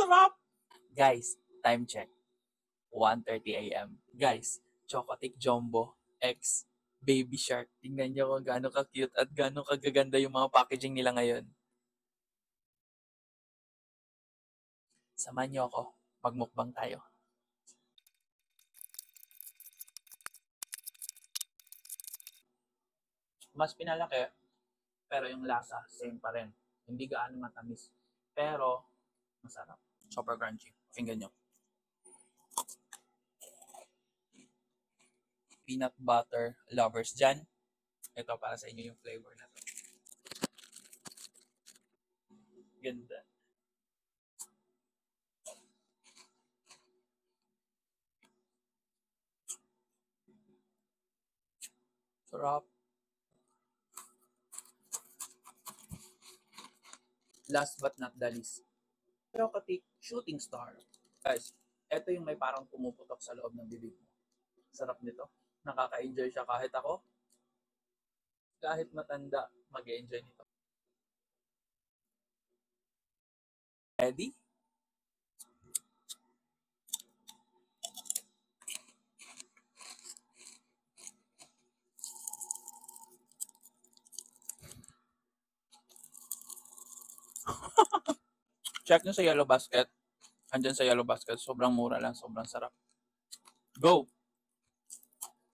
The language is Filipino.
sarap! Guys, time check. 1:30 a.m. Guys, Chocotic Jumbo X Baby Shark. Tingnan niyo kung gaano ka-cute at gaano kagaganda yung mga packaging nila ngayon. Samahan niyo ako. Magmukbang tayo. Mas pinalaki, pero yung lasa, same pa rin. Hindi gaano matamis. Pero, masarap. Super crunchy. Tingnan nyo. Peanut butter lovers dyan. Ito para sa inyo yung flavor na to. Ganda. Sarap. Last but not the least, Chocotic Shooting Star. Guys, ito yung may parang pumuputok sa loob ng bibig mo. Sarap nito. Nakaka-enjoy siya kahit ako. Kahit matanda, mag-enjoy nito. Ready? Check nyo sa Yellow Basket. Andyan sa Yellow Basket. Sobrang mura lang. Sobrang sarap. Go!